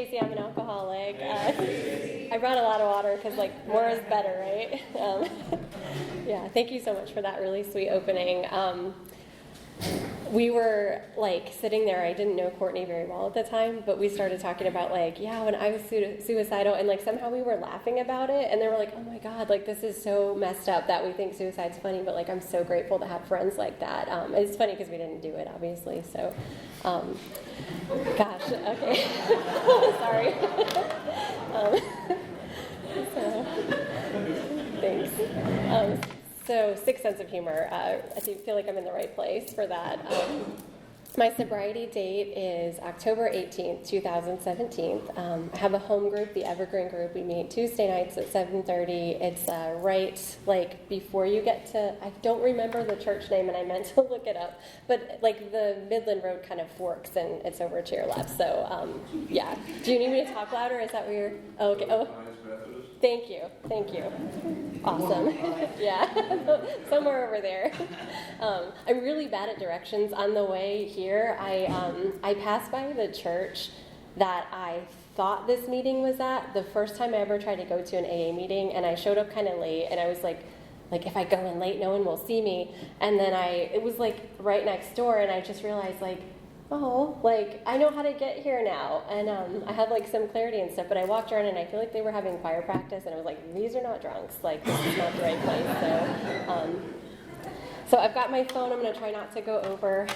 Stacy. I'm an alcoholic. I brought a lot of water because, like, more is better, right? Yeah, thank you so much for that really sweet opening. We were, like, sitting there. I didn't know Courtney very well at the time, but we started talking about, like, yeah, when I was suicidal, and, like, somehow we were laughing about it, and they were like, oh, my God, like, this is so messed up that we think suicide's funny, but, like, I'm so grateful to have friends like that. It's funny because we didn't do it, obviously, so, gosh, okay. Sorry. So, thanks. So, sick sense of humor. I feel like I'm in the right place for that. My sobriety date is October 18th, 2017. I have a home group, the Evergreen group. We meet Tuesday nights at 7:30. It's right, like, before you get to, I don't remember the church name, and I meant to look it up, but, like, the Midland Road kind of forks, and it's over to your left. So, yeah. Do you need me to talk louder? Is that where you're, oh, okay. Oh. Thank you. Awesome. Yeah, somewhere over there. I'm really bad at directions. On the way here, I passed by the church that I thought this meeting was at the first time I ever tried to go to an AA meeting, and I showed up kind of late, and I was like, if I go in late, no one will see me. And then it was like right next door, and I just realized, like, oh, like, I know how to get here now, and I have, like, some clarity and stuff, but I walked around, and I feel like they were having choir practice, and I was like, these are not drunks, like, this is not the right place, so I've got my phone. I'm going to try not to go over.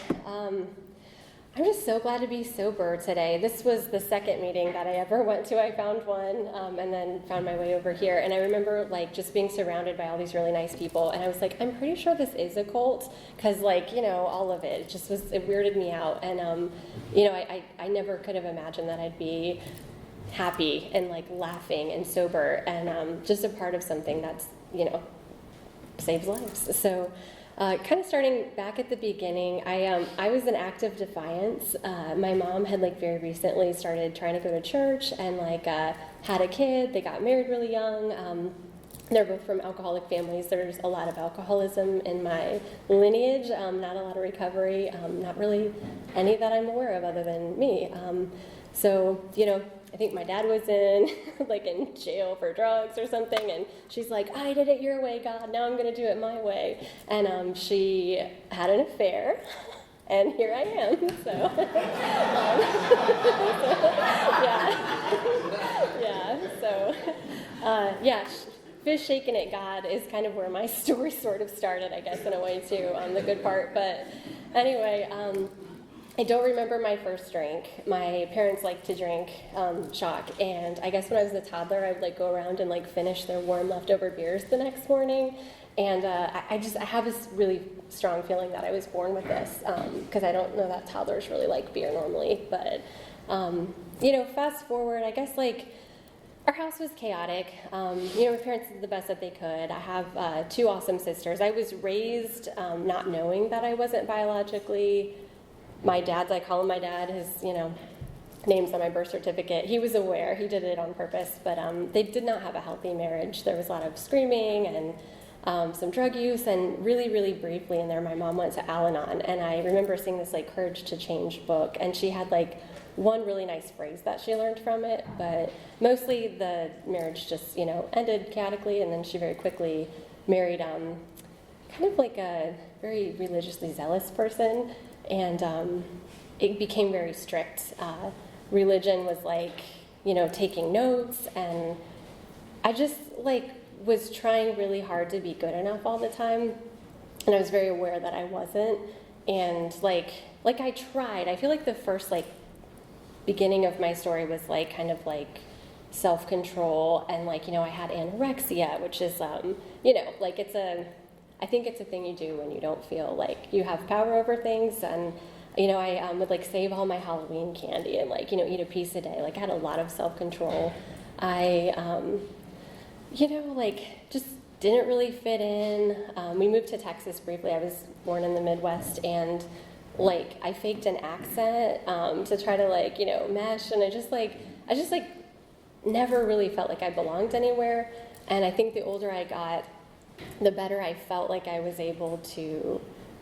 I'm just so glad to be sober today. This was the second meeting that I ever went to. I found one, and then found my way over here. And I remember, like, just being surrounded by all these really nice people. And I was like, I'm pretty sure this is a cult, because, like, you know, all of it just was, it weirded me out. And, you know, I never could have imagined that I'd be happy and, like, laughing and sober and just a part of something that's, you know, saves lives. So, kind of starting back at the beginning, I was an act of defiance. My mom had, like, very recently started trying to go to church and, like, had a kid. They got married really young. They're both from alcoholic families. There's a lot of alcoholism in my lineage, not a lot of recovery, not really any that I'm aware of other than me. So, you know, I think my dad was in, like, in jail for drugs or something, and she's like, I did it your way, God, now I'm going to do it my way. And she had an affair, and here I am, so, yeah, fish shaking at God is kind of where my story sort of started, I guess, in a way, too, the good part. But anyway, I don't remember my first drink. My parents liked to drink shock, and I guess when I was a toddler, I would, like, go around and, like, finish their warm leftover beers the next morning. And I have this really strong feeling that I was born with this, because I don't know that toddlers really like beer normally. But you know, fast forward, I guess, like, our house was chaotic. You know, my parents did the best that they could. I have 2 awesome sisters. I was raised not knowing that I wasn't biologically my dad's, I call him my dad, his, you know, name's on my birth certificate. He was aware, he did it on purpose, but they did not have a healthy marriage. There was a lot of screaming and some drug use, and really, really briefly in there, my mom went to Al-Anon, and I remember seeing this, like, Courage to Change book, and she had, like, one really nice phrase that she learned from it, but mostly the marriage just, you know, ended chaotically, and then she very quickly married kind of like a very religiously zealous person. And it became very strict. Religion was, like, you know, taking notes, and I just, like, was trying really hard to be good enough all the time, and I was very aware that I wasn't, and, like I tried. I feel like the first, like, beginning of my story was, like, kind of, like, self-control, and, like, you know, I had anorexia, which is, you know, like, I think it's a thing you do when you don't feel like you have power over things. And, you know, I would, like, save all my Halloween candy and, like, you know, eat a piece a day. Like, I had a lot of self-control. I, you know, like, just didn't really fit in. We moved to Texas briefly. I was born in the Midwest, and, like, I faked an accent to try to, like, you know, mesh. And I just never really felt like I belonged anywhere. And I think the older I got, the better I felt like I was able to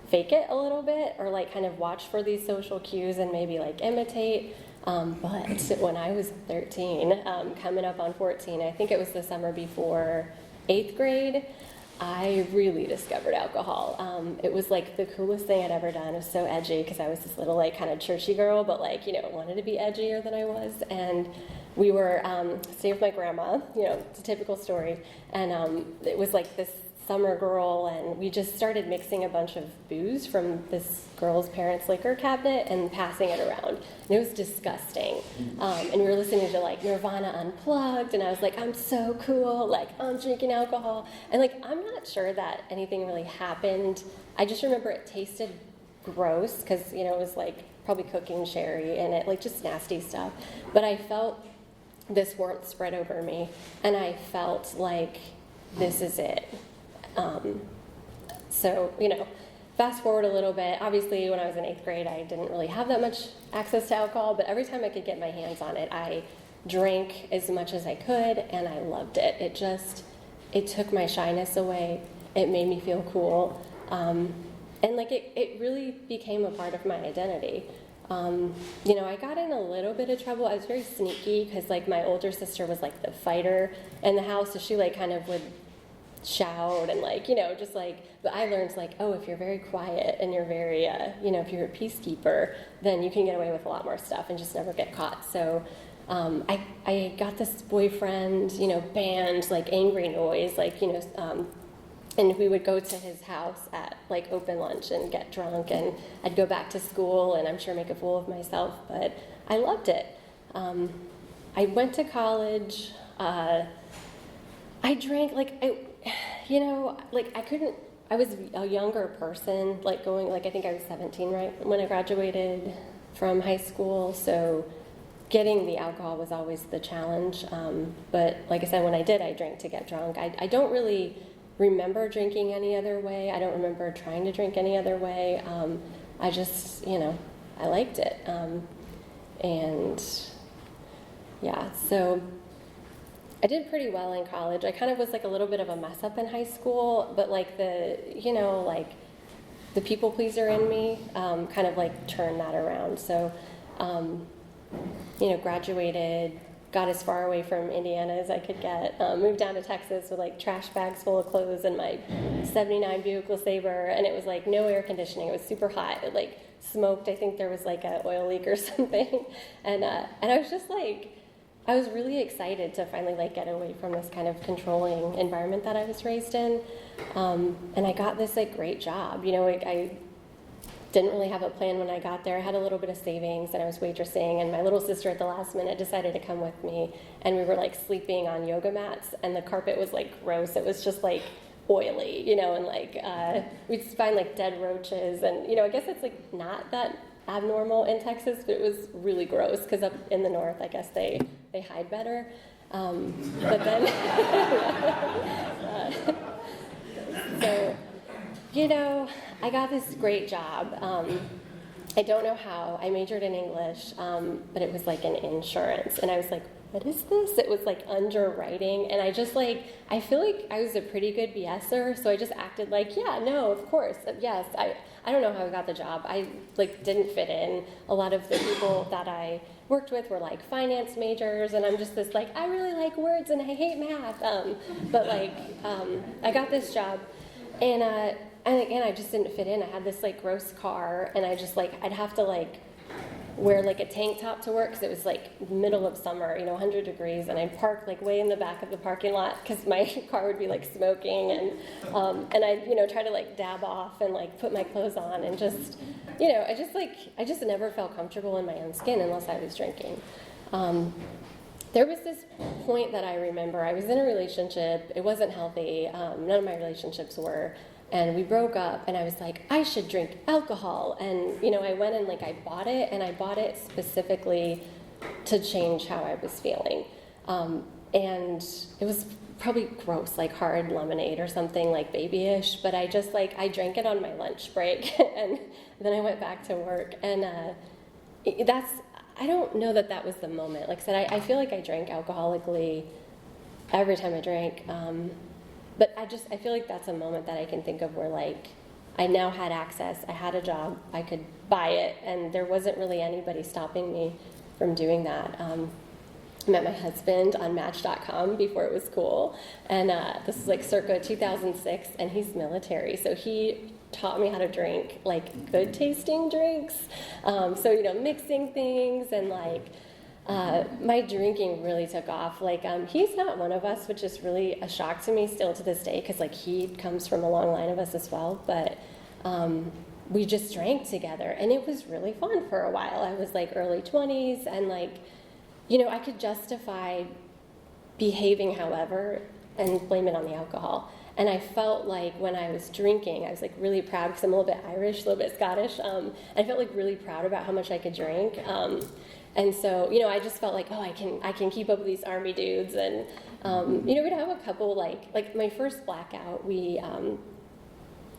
fake it a little bit or like kind of watch for these social cues and maybe like imitate. But when I was 13, coming up on 14, I think it was the summer before 8th grade, I really discovered alcohol. It was like the coolest thing I'd ever done. It was so edgy because I was this little like kind of churchy girl, but like, wanted to be edgier than I was. And we were staying with my grandma, it's a typical story. And it was like this summer girl, and we just started mixing a bunch of booze from this girl's parents' liquor cabinet and passing it around. And it was disgusting. And we were listening to like Nirvana Unplugged, and I was like, I'm so cool, like I'm drinking alcohol. And like, I'm not sure that anything really happened. I just remember it tasted gross because, it was like probably cooking sherry in it, like just nasty stuff. But I felt this warmth spread over me, and I felt like this is it. So, fast forward a little bit. Obviously, when I was in 8th grade, I didn't really have that much access to alcohol, but every time I could get my hands on it, I drank as much as I could, and I loved it. It took my shyness away. It made me feel cool. And like, it really became a part of my identity. I got in a little bit of trouble. I was very sneaky because, like, my older sister was, like, the fighter in the house, so she, like, kind of would shout and like, just like, but I learned like, oh, if you're very quiet and you're very, if you're a peacekeeper, then you can get away with a lot more stuff and just never get caught. So I got this boyfriend, band, like Angry Noise, like, and we would go to his house at like open lunch and get drunk, and I'd go back to school and I'm sure make a fool of myself, but I loved it. I went to college. I drank, I was a younger person, like going, like I think I was 17, right, when I graduated from high school, so getting the alcohol was always the challenge, but like I said, when I did, I drank to get drunk. I don't really remember drinking any other way. I don't remember trying to drink any other way. I just, I liked it, and yeah, so I did pretty well in college. I kind of was like a little bit of a mess up in high school, but like the people pleaser in me kind of like turned that around. So, graduated, got as far away from Indiana as I could get, moved down to Texas with like trash bags full of clothes and my 79 Buick LeSabre, and it was like no air conditioning. It was super hot. It like smoked. I think there was like an oil leak or something, and I was just like, I was really excited to finally like get away from this kind of controlling environment that I was raised in, and I got this like great job. I didn't really have a plan when I got there. I had a little bit of savings, and I was waitressing, and my little sister at the last minute decided to come with me, and we were like sleeping on yoga mats, and the carpet was like gross. It was just like oily, and like we'd find like dead roaches, and I guess it's like not that abnormal in Texas, but it was really gross because up in the north, I guess they hide better. But then, so, I got this great job. I don't know how. I majored in English, but it was like in insurance, and I was like, what is this? It was like underwriting, and I just like, I feel like I was a pretty good BSer, so I just acted like, yeah, no, of course, yes. I don't know how I got the job. I like didn't fit in. A lot of the people that I worked with were like finance majors, and I'm just this like, I really like words and I hate math. But like, I got this job, and again, I just didn't fit in. I had this like gross car, and I just like, I'd have to like wear like a tank top to work because it was like middle of summer, 100 degrees, and I'd park like way in the back of the parking lot because my car would be like smoking, and I'd try to like dab off and like put my clothes on, and just I just never felt comfortable in my own skin unless I was drinking. There was this point that I remember. I was in a relationship. It wasn't healthy. None of my relationships were. And we broke up, and I was like, I should drink alcohol. And, I went and like I bought it, and I bought it specifically to change how I was feeling. And it was probably gross, like hard lemonade or something like babyish, but I just like, I drank it on my lunch break, and then I went back to work. And I don't know that was the moment. Like I said, I feel like I drank alcoholically every time I drank. But I feel like that's a moment that I can think of where like I now had access. I had a job. I could buy it, and there wasn't really anybody stopping me from doing that. I met my husband on Match.com before it was cool, and this is like circa 2006, and he's military, so he taught me how to drink like good tasting drinks. So mixing things, and like my drinking really took off. Like he's not one of us, which is really a shock to me still to this day, because like he comes from a long line of us as well. But we just drank together, and it was really fun for a while. I was like early 20s, and like I could justify behaving however and blame it on the alcohol. And I felt like when I was drinking, I was like really proud, because I'm a little bit Irish, a little bit Scottish. I felt like really proud about how much I could drink. And so, I just felt like, I can keep up with these army dudes. And, we'd have a couple, like my first blackout, we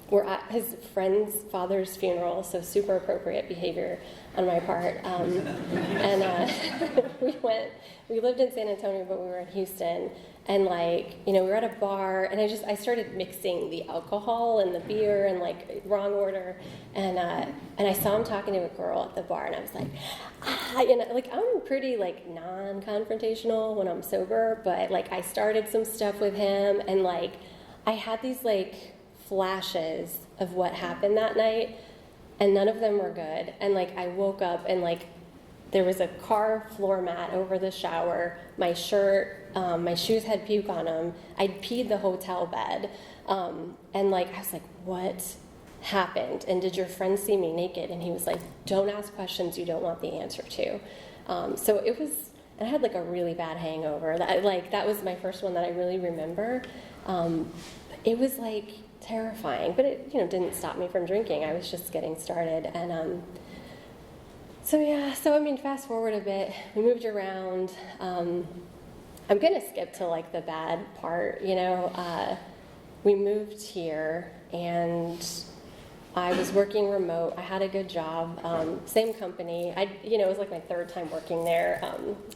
were at his friend's father's funeral, so super appropriate behavior on my part. We lived in San Antonio, but we were in Houston. And we were at a bar, and I started mixing the alcohol and the beer and like wrong order. And I saw him talking to a girl at the bar, and I was like, I'm pretty like non-confrontational when I'm sober, but like I started some stuff with him, and like I had these like flashes of what happened that night, and none of them were good. And like I woke up, and like there was a car floor mat over the shower, my shirt, my shoes had puke on them, I'd peed the hotel bed, and like I was like, what happened? And did your friend see me naked? And he was like, don't ask questions you don't want the answer to. So it was, and I had like a really bad hangover. That was my first one that I really remember. It was like terrifying, but it didn't stop me from drinking. I was just getting started. And so I mean, fast forward a bit, we moved around. I'm gonna skip to like the bad part. We moved here, and I was working remote. I had a good job, same company. It was like my third time working there.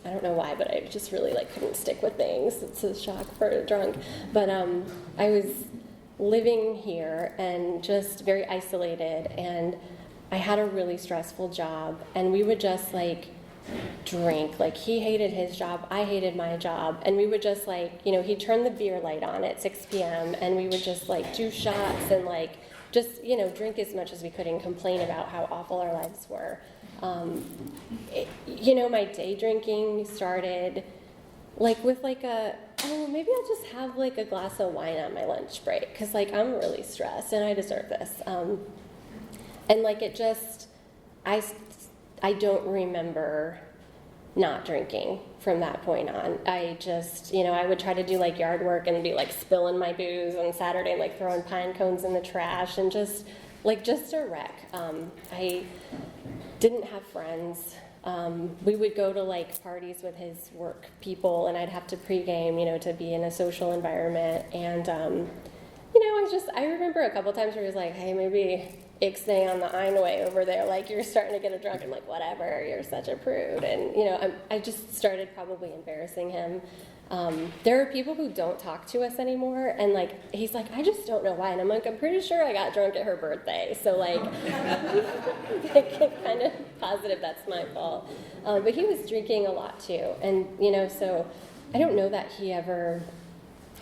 I don't know why, but I just really like couldn't stick with things. It's a shock for a drunk. But I was living here and just very isolated, and I had a really stressful job, and we would just like drink. Like he hated his job, I hated my job, and we would just like, he'd turn the beer light on at 6 p.m. and we would just like do shots and like just, drink as much as we could and complain about how awful our lives were. My day drinking started like with like maybe I'll just have like a glass of wine on my lunch break, because like I'm really stressed and I deserve this. And like it just, I don't remember not drinking from that point on. I just, I would try to do like yard work and be like spilling my booze on Saturday, like throwing pine cones in the trash, and just a wreck. I didn't have friends. We would go to like parties with his work people, and I'd have to pregame, to be in a social environment. And, I remember a couple times where he was like, hey, maybe ixnay on the Einway over there, like you're starting to get a drunk. I'm like, whatever, you're such a prude. And I just started probably embarrassing him. There are people who don't talk to us anymore, and like he's like, I just don't know why. And I'm like, I'm pretty sure I got drunk at her birthday, so like kind of positive that's my fault. But he was drinking a lot too, and so I don't know that he ever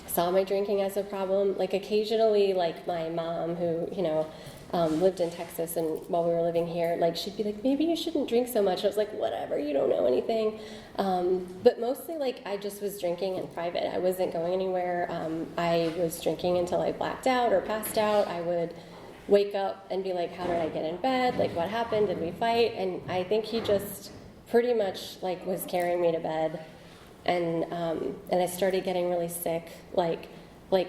saw my drinking as a problem. Like occasionally, like my mom, who lived in Texas, and while we were living here, like she'd be like, maybe you shouldn't drink so much. And I was like, whatever, you don't know anything. But mostly, like I just was drinking in private. I wasn't going anywhere. I was drinking until I blacked out or passed out. I would wake up and be like, how did I get in bed? Like, what happened? Did we fight? And I think he just pretty much like was carrying me to bed. And I started getting really sick. Like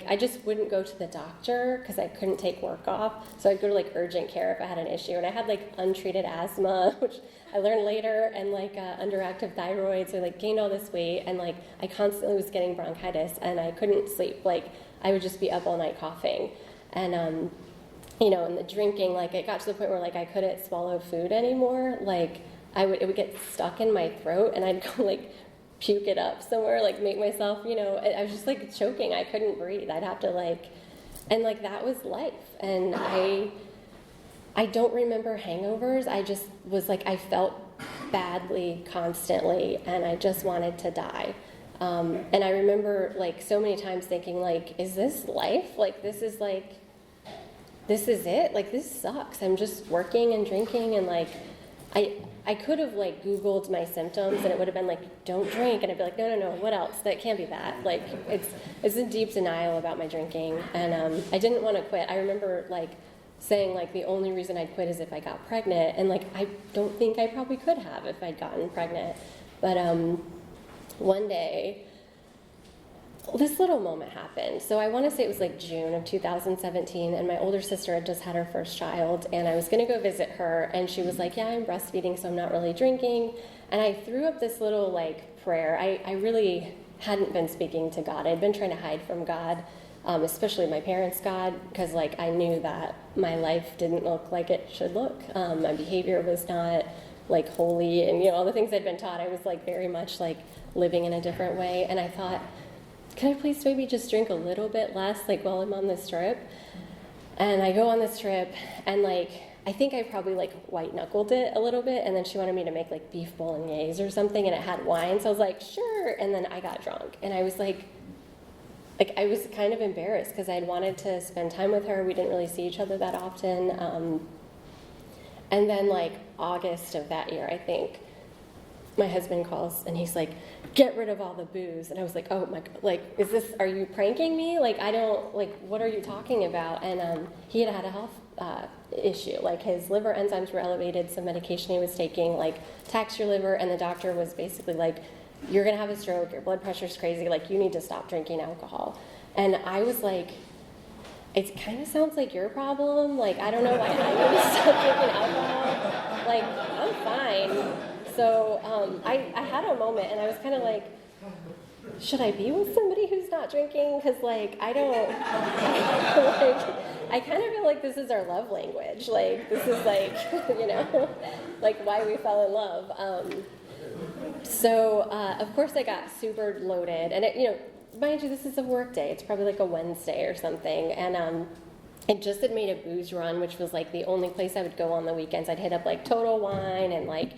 I just wouldn't go to the doctor because I couldn't take work off. So I'd go to like urgent care if I had an issue. And I had like untreated asthma, which I learned later, and like underactive thyroid. So I like gained all this weight, and like I constantly was getting bronchitis, and I couldn't sleep. Like I would just be up all night coughing. And and the drinking, like it got to the point where like I couldn't swallow food anymore. Like it would get stuck in my throat, and I'd go like puke it up somewhere, like make myself, I was just like choking. I couldn't breathe. I'd have to like And like that was life. And I don't remember hangovers. I just was like, I felt badly constantly, and I just wanted to die. And I remember like so many times thinking like, is this life? Like this is it? Like this sucks. I'm just working and drinking, and like I could have like Googled my symptoms and it would have been like, don't drink, and I'd be like, no, what else? That can't be that. Like it's in deep denial about my drinking, and I didn't want to quit. I remember like saying like the only reason I'd quit is if I got pregnant, and like I don't think I probably could have if I'd gotten pregnant. But one day this little moment happened. So I want to say it was like June of 2017, and my older sister had just had her first child, and I was going to go visit her, and she was like, yeah, I'm breastfeeding, so I'm not really drinking. And I threw up this little like prayer. I really hadn't been speaking to God. I'd been trying to hide from God, especially my parents' God, because like I knew that my life didn't look like it should look. My behavior was not like holy, and all the things I'd been taught, I was like very much like living in a different way. And I thought, can I please maybe just drink a little bit less like while I'm on this trip? And I go on this trip, and like I think I probably like white knuckled it a little bit, and then she wanted me to make like beef bolognese or something, and it had wine, so I was like, sure. And then I got drunk, and I was like I was kind of embarrassed because I'd wanted to spend time with her. We didn't really see each other that often. And then like August of that year, I think, my husband calls and he's like, get rid of all the booze. And I was like, oh my God, like, are you pranking me? Like, I don't, like, what are you talking about? And he had a health issue. Like, his liver enzymes were elevated, some medication he was taking, like, taxed your liver, and the doctor was basically like, you're gonna have a stroke, your blood pressure's crazy, like, you need to stop drinking alcohol. And I was like, it kind of sounds like your problem. Like, I don't know why I need to stop drinking alcohol. Like, I'm fine. So I had a moment, and I was kind of like, should I be with somebody who's not drinking? Because, like, I don't, like, I kind of feel like this is our love language. Like, this is, like, like why we fell in love. So, of course, I got super loaded. And, mind you, this is a work day. It's probably like a Wednesday or something. And I just had made a booze run, which was, like, the only place I would go on the weekends. I'd hit up, like, Total Wine and, like,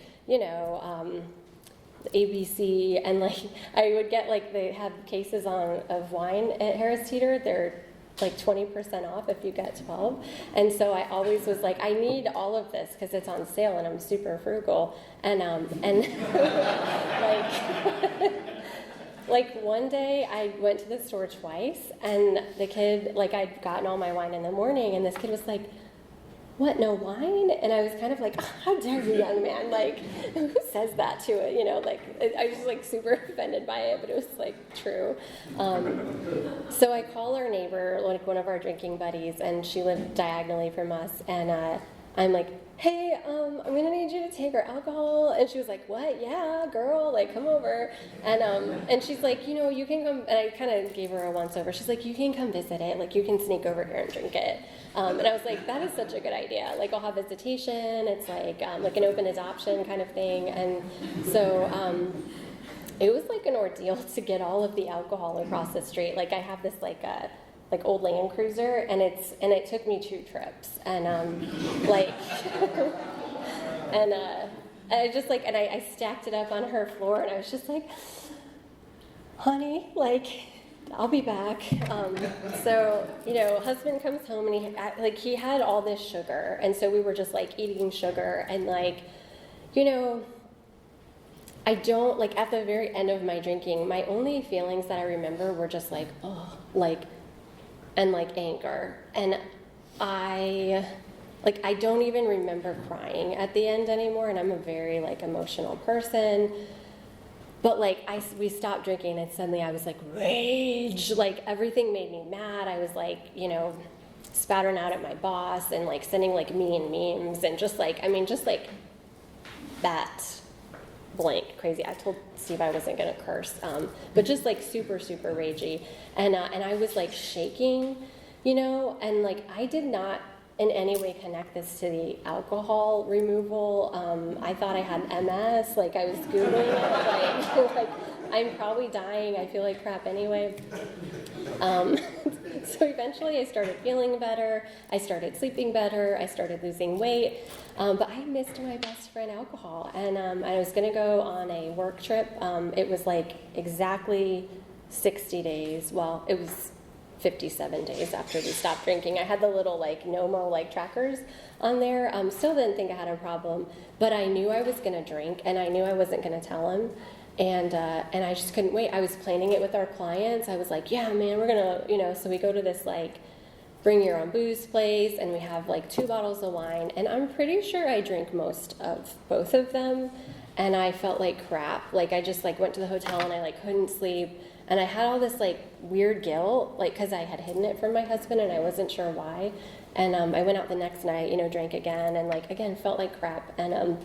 ABC, and like I would get like they have cases of wine at Harris Teeter. They're like 20% off if you get 12, and so I always was like, I need all of this because it's on sale and I'm super frugal. And like one day I went to the store twice, and the kid, like, I'd gotten all my wine in the morning, and this kid was like, what, no wine? And I was kind of like, how dare you, young man? Like, who says that to it? Like, I was just like super offended by it, but it was like true. So I call our neighbor, like one of our drinking buddies, and she lived diagonally from us, and I'm like, hey, I'm gonna need you to take our alcohol. And she was like, what? Yeah, girl, like, come over. And she's like, you can come, and I kind of gave her a once over. She's like, you can come visit it, like, you can sneak over here and drink it. And I was like, that is such a good idea. Like, I'll have visitation. It's like an open adoption kind of thing. And so it was like an ordeal to get all of the alcohol across the street. Like, I have this like old Land Cruiser, and it took me 2 trips. And and I just like, and I stacked it up on her floor, and I was just like, honey, like, I'll be back. So, husband comes home, and he had all this sugar, and so we were just like eating sugar, and like, I don't, like, at the very end of my drinking, my only feelings that I remember were just like, oh, like, and like anger. And I don't even remember crying at the end anymore, and I'm a very like emotional person. But like we stopped drinking, and suddenly I was like rage, like everything made me mad. I was like, spattering out at my boss and like sending like mean memes, and just like that blank crazy. I told Steve I wasn't gonna curse, but just like super, super ragey. And I was like shaking, and like I did not in any way connect this to the alcohol removal. I thought I had MS, like I was Googling it, like I'm probably dying. I feel like crap anyway. Um, so eventually I started feeling better. I started sleeping better. I started losing weight. But I missed my best friend alcohol. And I was going to go on a work trip. It was like exactly 60 days. Well, it was 57 days after we stopped drinking. I had the little like NOMO like trackers on there. Still didn't think I had a problem, but I knew I was going to drink, and I knew I wasn't going to tell him. And I just couldn't wait. I was planning it with our clients. I was like, yeah, man, we're gonna, so we go to this like bring your own booze place, and we have like 2 bottles of wine, and I'm pretty sure I drank most of both of them, and I felt like crap. Like I just like went to the hotel and I like couldn't sleep, and I had all this like weird guilt, like because I had hidden it from my husband and I wasn't sure why. And I went out the next night, drank again, and like again felt like crap. And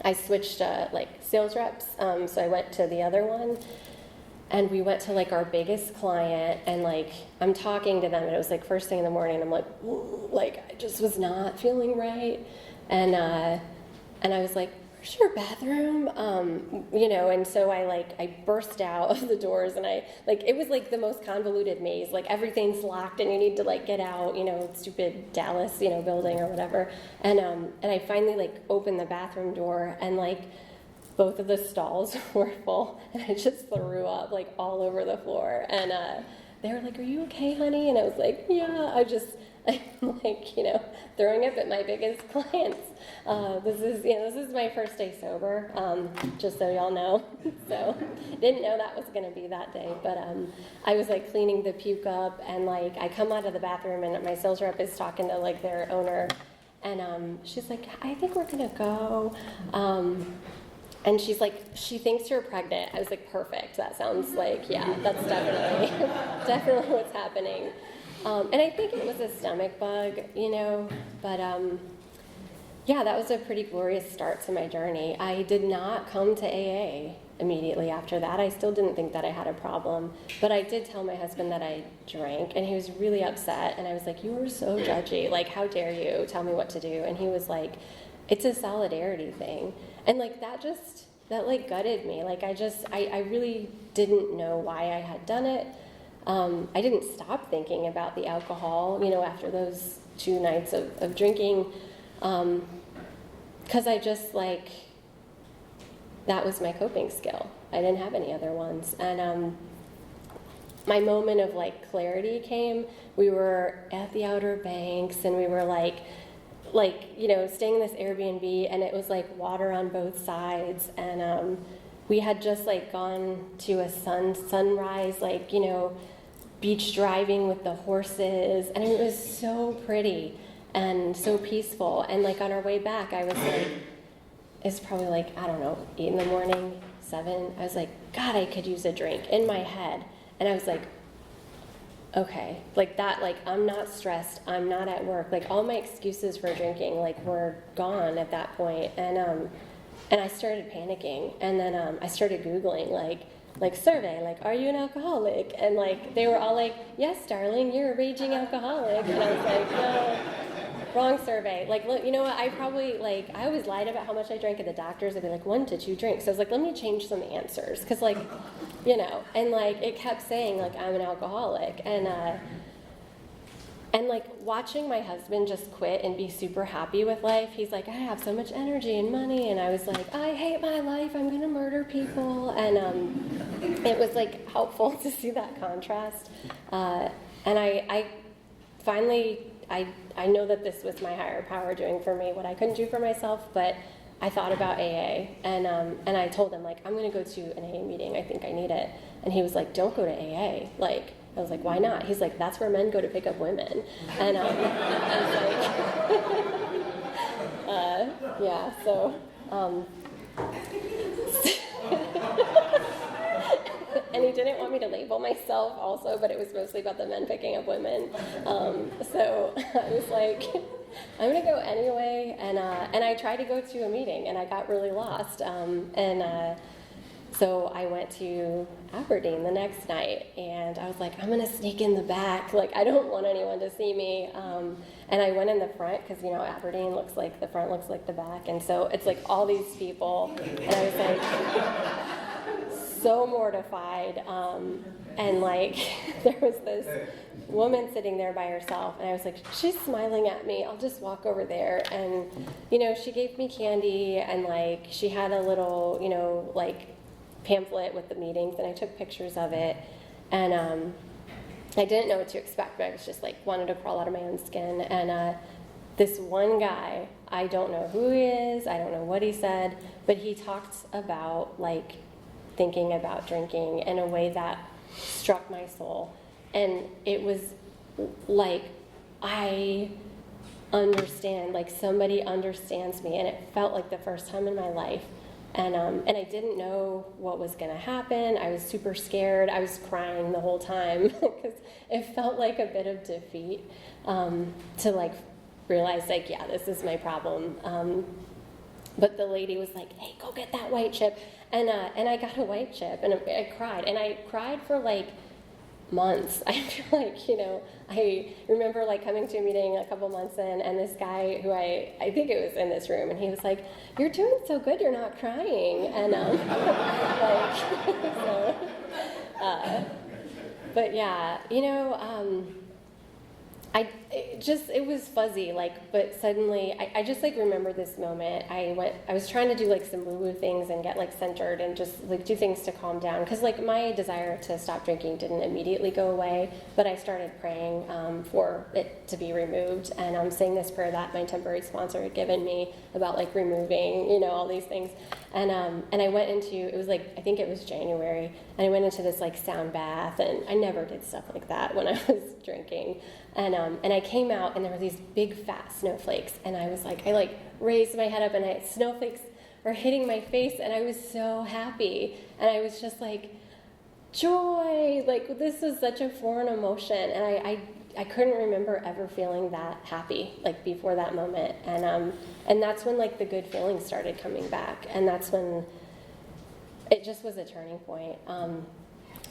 I switched like sales reps, so I went to the other one, and we went to like our biggest client, and like I'm talking to them, and it was like first thing in the morning, and I'm like I just was not feeling right, and I was like, where's your bathroom? And so I burst out of the doors, and it was like the most convoluted maze, like everything's locked and you need to like get out, stupid Dallas, building or whatever. And I finally like opened the bathroom door, and like both of the stalls were full, and I just threw up like all over the floor. And they were like, are you okay, honey? And I was like, yeah, I'm like, throwing up at my biggest clients. This is my first day sober, just so y'all know. So didn't know that was going to be that day, but I was like cleaning the puke up, and like I come out of the bathroom, and my sales rep is talking to like their owner, and she's like, I think we're going to go. And she's like, she thinks you're pregnant. I was like, perfect. That sounds like, yeah, that's definitely what's happening. And I think it was a stomach bug, but yeah, that was a pretty glorious start to my journey. I did not come to AA immediately after that. I still didn't think that I had a problem, but I did tell my husband that I drank, and he was really upset, and I was like, you were so judgy, like, how dare you tell me what to do? And he was like, it's a solidarity thing. And like that like gutted me. Like I really didn't know why I had done it. I didn't stop thinking about the alcohol, after those 2 nights of drinking, because I just like, that was my coping skill. I didn't have any other ones. And my moment of like clarity came. We were at the Outer Banks, and we were staying in this Airbnb, and it was like water on both sides, and we had just like gone to a sunrise, beach driving with the horses, and it was so pretty and so peaceful. And like on our way back, I was like, it's probably like, I don't know, 8 in the morning, 7. I was like, God, I could use a drink in my head. And I was like, okay, like that, like I'm not stressed, I'm not at work, like all my excuses for drinking like were gone at that point. And I started panicking, and then I started Googling like survey, like, are you an alcoholic? And like they were all like, yes, darling, you're a raging alcoholic. And I was like, no, wrong survey. Like, look, you know what, I probably I always lied about how much I drank at the doctors. I'd be like 1 to 2 drinks. So I was like, let me change some answers, because and like it kept saying like I'm an alcoholic. And like watching my husband just quit and be super happy with life, he's like, I have so much energy and money, and I was like, I hate my life, I'm gonna murder people. And it was like helpful to see that contrast. And I finally, I know that this was my higher power doing for me what I couldn't do for myself, but I thought about AA, and I told him, like, I'm going to go to an AA meeting. I think I need it. And he was like, don't go to AA. Like, I was like, why not? He's like, that's where men go to pick up women. And I was like, yeah, so. And he didn't want me to label myself also, but it was mostly about the men picking up women. So I was like, I'm going to go anyway. And I tried to go to a meeting, and I got really lost. So I went to Aberdeen the next night, and I was like, I'm going to sneak in the back. Like, I don't want anyone to see me. And I went in the front because, Aberdeen looks like the front looks like the back. And so it's like all these people. And I was like, so mortified. And like, there was this woman sitting there by herself, and I was like, she's smiling at me. I'll just walk over there. And, she gave me candy, and like, she had a little, like, pamphlet with the meetings, and I took pictures of it. And I didn't know what to expect, but I was just like, wanted to crawl out of my own skin. And this one guy, I don't know who he is, I don't know what he said, but he talked about like thinking about drinking in a way that struck my soul. And it was like, I understand, like somebody understands me, and it felt like the first time in my life. And I didn't know what was going to happen. I was super scared. I was crying the whole time because it felt like a bit of defeat to like realize like, yeah, this is my problem. But the lady was like, hey, go get that white chip. And I got a white chip, and I cried. And I cried for like months. I feel like, I remember like coming to a meeting a couple months in, and this guy who I think it was in this room, and he was like, you're doing so good, you're not crying. And like, so, but yeah, it was fuzzy, like, but suddenly I just like remember this moment. I was trying to do like some woo-woo things and get like centered and just like do things to calm down, because like my desire to stop drinking didn't immediately go away, but I started praying for it to be removed, and I'm saying this prayer that my temporary sponsor had given me about like removing, all these things. And I went into, it was like, I think it was January, and I went into this like sound bath, and I never did stuff like that when I was drinking. And I came out, and there were these big fat snowflakes, and I was like, I like raised my head up, and snowflakes were hitting my face, and I was so happy, and I was just like, joy, like this was such a foreign emotion, and I couldn't remember ever feeling that happy like before that moment. And that's when like the good feelings started coming back, and that's when it just was a turning point.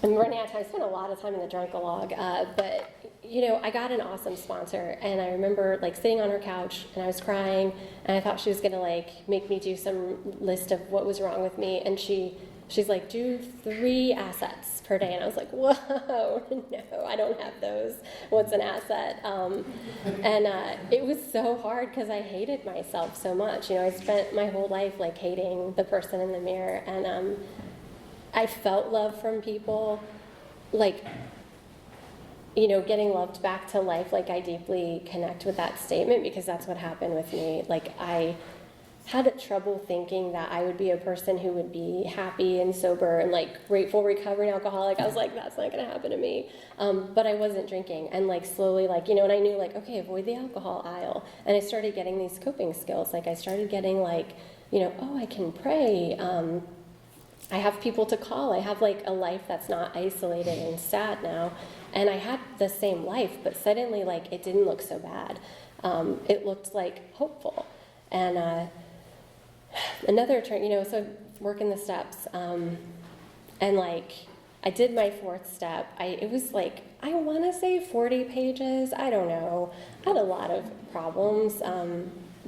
I'm running out of time. I spent a lot of time in the Drunkalog, but I got an awesome sponsor, and I remember like sitting on her couch, and I was crying, and I thought she was gonna like make me do some list of what was wrong with me, and she's like, do 3 assets per day, and I was like, whoa, no, I don't have those. What's an asset? And it was so hard because I hated myself so much. I spent my whole life like hating the person in the mirror, and I felt love from people, like, getting loved back to life. Like, I deeply connect with that statement because that's what happened with me. Like, I had trouble thinking that I would be a person who would be happy and sober and like grateful, recovering alcoholic. I was like, that's not going to happen to me. But I wasn't drinking, and like slowly, like, and I knew like, okay, avoid the alcohol aisle. And I started getting these coping skills. Like I started getting like, oh, I can pray. I have people to call. I have like a life that's not isolated and sad now. And I had the same life, but suddenly like it didn't look so bad. It looked like hopeful. And another turn, so working the steps, and like I did my 4th step. It was like, I want to say 40 pages. I don't know. I had a lot of problems,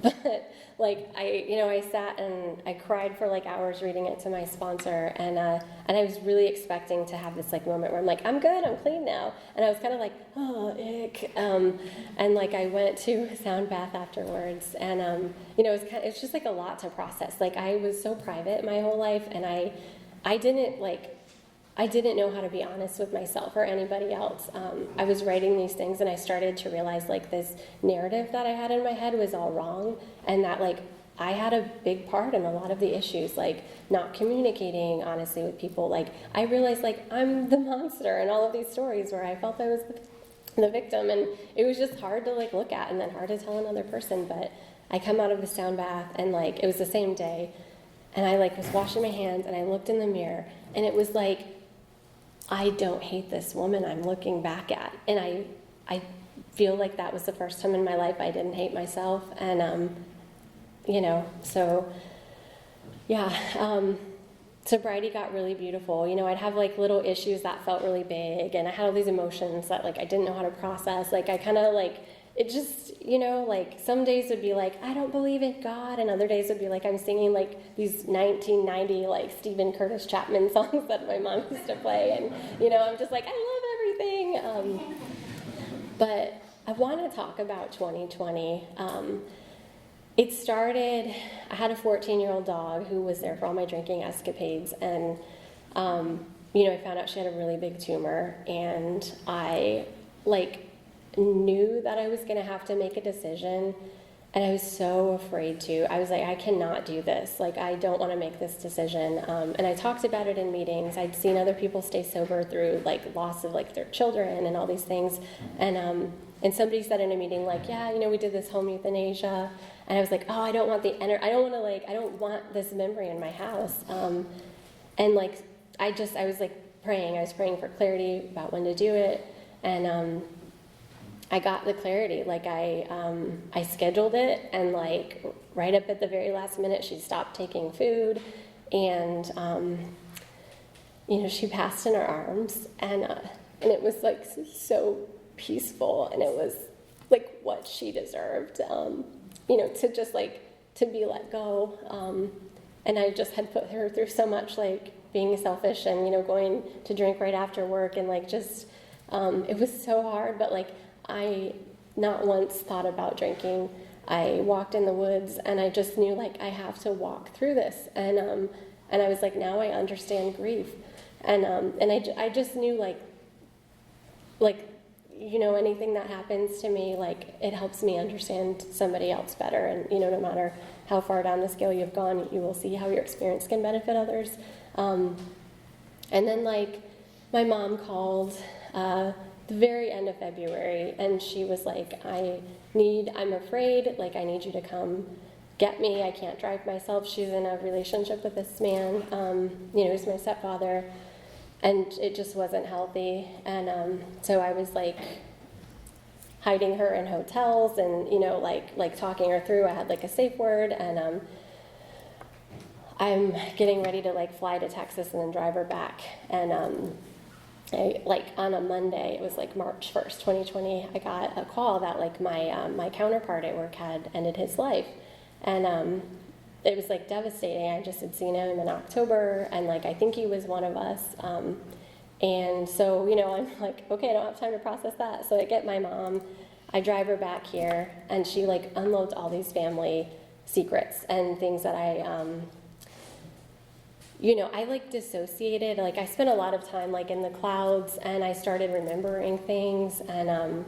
but like I sat and I cried for like hours reading it to my sponsor, and I was really expecting to have this like moment where I'm like, I'm good, I'm clean now, and I was kind of like, oh, ick, and like I went to a sound bath afterwards, and it's just like a lot to process. Like I was so private my whole life, and I didn't know how to be honest with myself or anybody else. I was writing these things, and I started to realize like this narrative that I had in my head was all wrong, and that like I had a big part in a lot of the issues, like not communicating honestly with people. Like I realized like I'm the monster in all of these stories where I felt I was the victim, and it was just hard to like look at and then hard to tell another person. But I come out of the sound bath, and like it was the same day, and I like was washing my hands, and I looked in the mirror, and it was like, I don't hate this woman I'm looking back at. And I feel like that was the first time in my life I didn't hate myself. And, so, yeah, sobriety got really beautiful. I'd have like little issues that felt really big, and I had all these emotions that like I didn't know how to process. Like I kind of like it just, like some days would be like, I don't believe in God, and other days would be like I'm singing like these 1990 like Stephen Curtis Chapman songs that my mom used to play, and I'm just like, I love everything. But I want to talk about 2020. It started, I had a 14-year-old dog who was there for all my drinking escapades, and I found out she had a really big tumor, and I knew that I was going to have to make a decision, and I was so afraid to. I was like, I cannot do this. Like, I don't want to make this decision. And I talked about it in meetings. I'd seen other people stay sober through loss of their children and all these things. And somebody said in a meeting, yeah, we did this home euthanasia. And I was like, oh, I don't want I don't want this memory in my house. And I was praying. I was praying for clarity about when to do it. And I got the clarity. I scheduled it, and right up at the very last minute, she stopped taking food, and she passed in our arms, and it was so peaceful, and it was what she deserved, to just to be let go. And I just had put her through so much, being selfish and going to drink right after work, and it was so hard, but I not once thought about drinking. I walked in the woods, and I just knew I have to walk through this, and I was now I understand grief, and I just knew anything that happens to me, it helps me understand somebody else better, and no matter how far down the scale you've gone, you will see how your experience can benefit others. And then my mom called the very end of February, and she was like, I'm afraid, I need you to come get me. I can't drive myself. She's in a relationship with this man, he's my stepfather, and it just wasn't healthy. And so I was hiding her in hotels, and talking her through. I had a safe word, and I'm getting ready to fly to Texas and then drive her back, and on a Monday, it was March 1st, 2020, I got a call that my counterpart at work had ended his life, and it was devastating. I just had seen him in October, and I think he was one of us, and so I'm okay, I don't have time to process that. So I get my mom, I drive her back here, and she unloads all these family secrets and things that I dissociated. I spent a lot of time in the clouds, and I started remembering things, and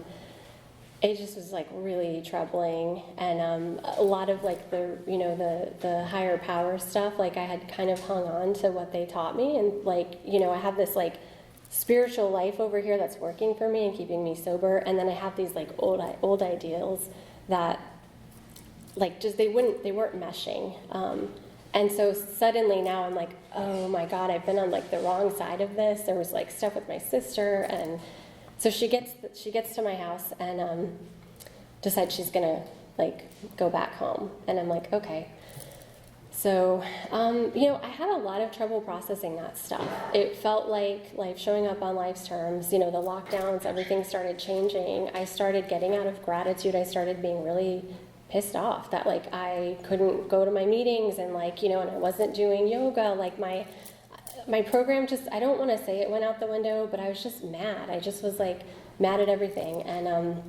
it just was really troubling. And a lot of the higher power stuff, I had kind of hung on to what they taught me, and I have this spiritual life over here that's working for me and keeping me sober, and then I have these old ideals that they weren't meshing. And so suddenly now I'm oh my God, I've been on the wrong side of this. There was stuff with my sister, and so she gets to my house and decides she's gonna go back home, and I'm okay. So I had a lot of trouble processing that stuff. It felt like life showing up on life's terms. The lockdowns, everything started changing. I started getting out of gratitude. I started being really pissed off that I couldn't go to my meetings, and and I wasn't doing yoga. My program just, I don't want to say it went out the window, but I was just mad. I just was mad at everything, and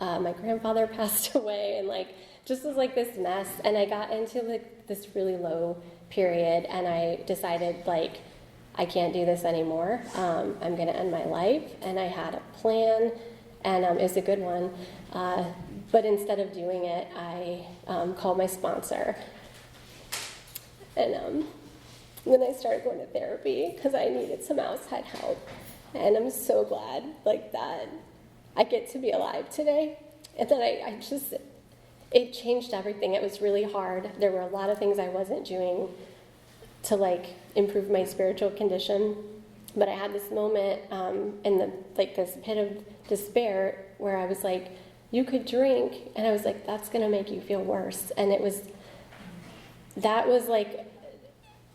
my grandfather passed away, and just was this mess, and I got into this really low period, and I decided I can't do this anymore. I'm going to end my life, and I had a plan, and it was a good one. But instead of doing it, I called my sponsor, and then I started going to therapy because I needed some outside help, and I'm so glad that I get to be alive today, and that it changed everything. It was really hard. There were a lot of things I wasn't doing to improve my spiritual condition, but I had this moment in the this pit of despair where I was you could drink, and I was that's gonna make you feel worse. And that was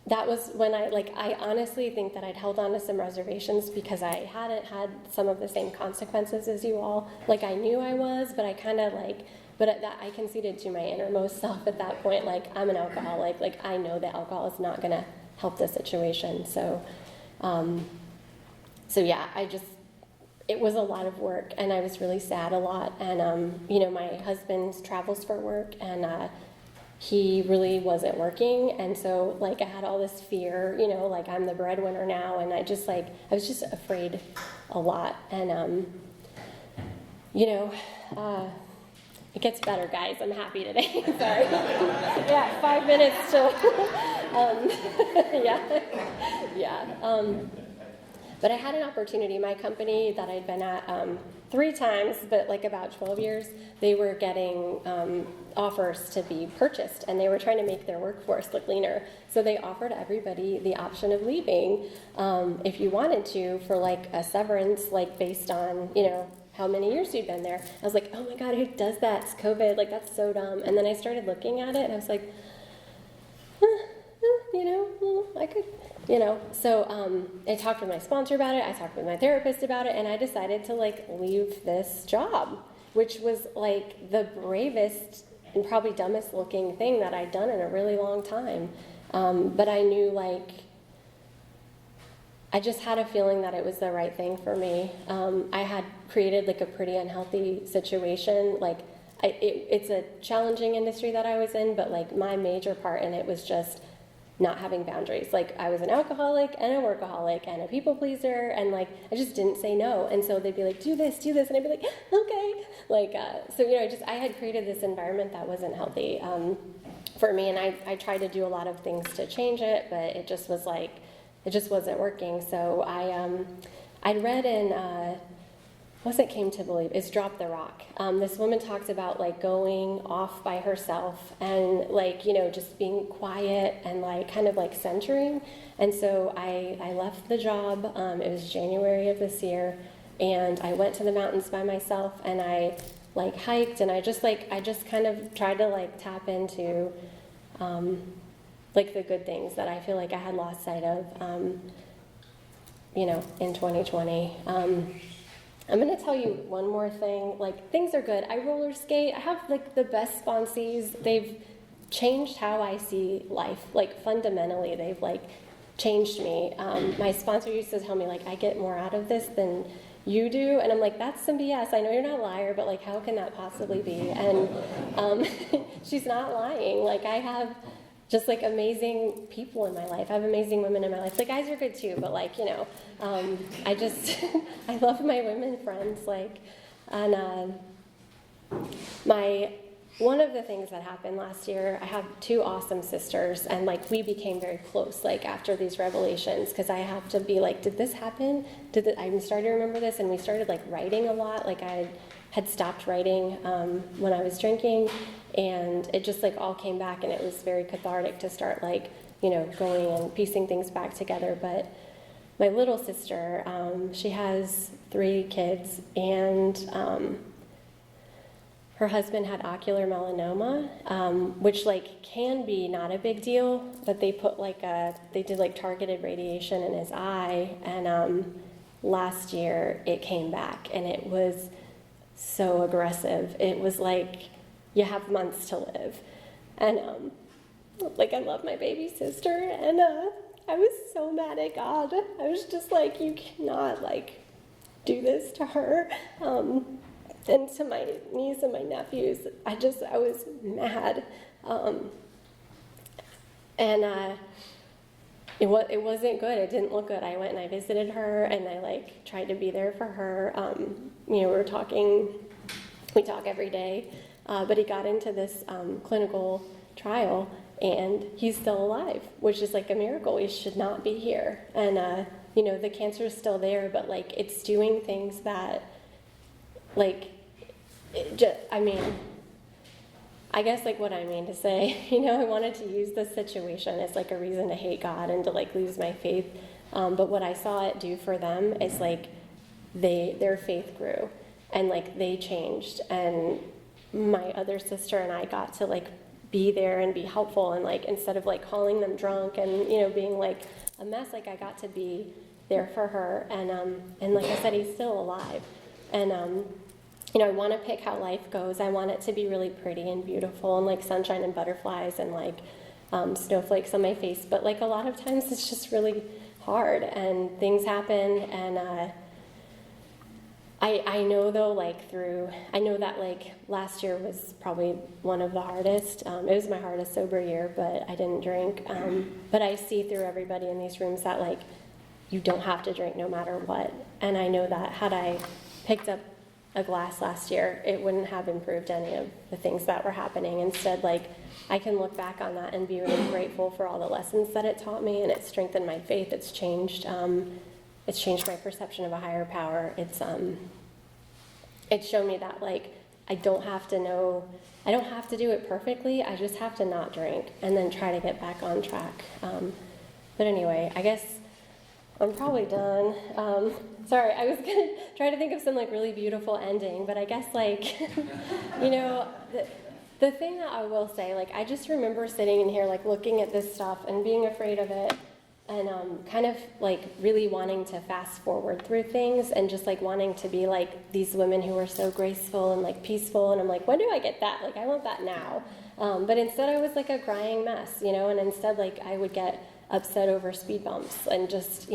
that was when I honestly think that I'd held on to some reservations because I hadn't had some of the same consequences as you all. Like, I knew I was, but I kind of but at that, I conceded to my innermost self at that point, like, I'm an alcoholic. Like, I know that alcohol is not going to help the situation. So, yeah, it was a lot of work, and I was really sad a lot. And, my husband travels for work, and he really wasn't working. And so, I had all this fear, I'm the breadwinner now. And I was just afraid a lot. And, it gets better, guys. I'm happy today. Sorry. Yeah, 5 minutes till. Yeah. But I had an opportunity. My company that I'd been at 3 times, but about 12 years, they were getting offers to be purchased, and they were trying to make their workforce look leaner. So they offered everybody the option of leaving if you wanted to for a severance, based on how many years you'd been there. I was like, oh my God, who does that? It's COVID. That's so dumb. And then I started looking at it, and I was like, I could, So I talked with my sponsor about it. I talked with my therapist about it, and I decided to leave this job, which was the bravest and probably dumbest looking thing that I'd done in a really long time. But I knew I just had a feeling that it was the right thing for me. I had created a pretty unhealthy situation. It's a challenging industry that I was in, but my major part in it was just not having boundaries. I was an alcoholic and a workaholic and a people pleaser, and I just didn't say no. And so they'd be like, do this, and I'd be like, okay. So I had created this environment that wasn't healthy for me, and I tried to do a lot of things to change it, but it just was it just wasn't working. So I'd read in, what's it came to believe? It's Drop the Rock. This woman talks about going off by herself and just being quiet and kind of centering. And so I left the job. It was January of this year, and I went to the mountains by myself, and I hiked, and I just kind of tried to tap into the good things that I feel I had lost sight of, in 2020. I'm going to tell you one more thing. Things are good. I roller skate. I have the best sponsees. They've changed how I see life. Fundamentally, they've changed me. My sponsor used to tell me I get more out of this than you do, and I'm that's some BS. I know you're not a liar, but how can that possibly be? And she's not lying. I have just amazing people in my life. I have amazing women in my life. The guys are good too, but I just I love my women friends. And one of the things that happened last year, I have 2 awesome sisters, and we became very close after these revelations, because I have to be did this happen? I'm starting to remember this, and we started writing a lot. I had stopped writing when I was drinking, and it just all came back, and it was very cathartic to start going and piecing things back together. But my little sister, she has 3 kids, and her husband had ocular melanoma, which can be not a big deal, but they put they did targeted radiation in his eye, and last year it came back, and it was so aggressive. It was you have months to live. And I love my baby sister, and I was so mad at God. I was just you cannot do this to her. And to my niece and my nephews, I was mad. It wasn't good. It didn't look good. I went and I visited her, and I tried to be there for her. We talk every day. But he got into this clinical trial, and he's still alive, which is a miracle. He should not be here. And the cancer is still there, but it's doing things that I guess what I mean to say, I wanted to use this situation as a reason to hate God and to lose my faith. But what I saw it do for them is their faith grew, and they changed, and my other sister and I got to be there and be helpful, and like instead of like calling them drunk and being like a mess, like I got to be there for her. And like I said, he's still alive. And I want to pick how life goes. I want it to be really pretty and beautiful and like sunshine and butterflies and like snowflakes on my face. But like a lot of times it's just really hard and things happen. And I know though, I know that like last year was probably one of the hardest. It was my hardest sober year, but I didn't drink. But I see through everybody in these rooms that like you don't have to drink no matter what. And I know that had I picked up a glass last year, it wouldn't have improved any of the things that were happening. Instead, like I can look back on that and be really grateful for all the lessons that it taught me, and it strengthened my faith. It's changed my perception of a higher power. It's shown me that like I don't have to do it perfectly. I just have to not drink and then try to get back on track. But anyway, I guess I'm probably done. Sorry, I was gonna try to think of some like really beautiful ending, but I guess like, the thing that I will say, like I just remember sitting in here like looking at this stuff and being afraid of it, and kind of like really wanting to fast forward through things and just like wanting to be like these women who are so graceful and like peaceful, and I'm like, when do I get that? Like I want that now. But instead I was like a crying mess, and instead like I would get upset over speed bumps and just,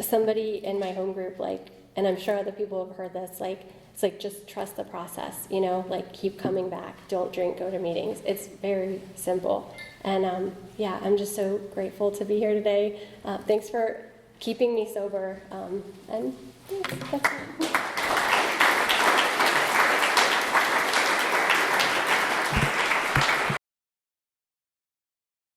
somebody in my home group, like, and I'm sure other people have heard this, like, it's like, just trust the process, like keep coming back, don't drink, go to meetings. It's very simple. And yeah, I'm just so grateful to be here today. Thanks for keeping me sober. And thanks. That's it.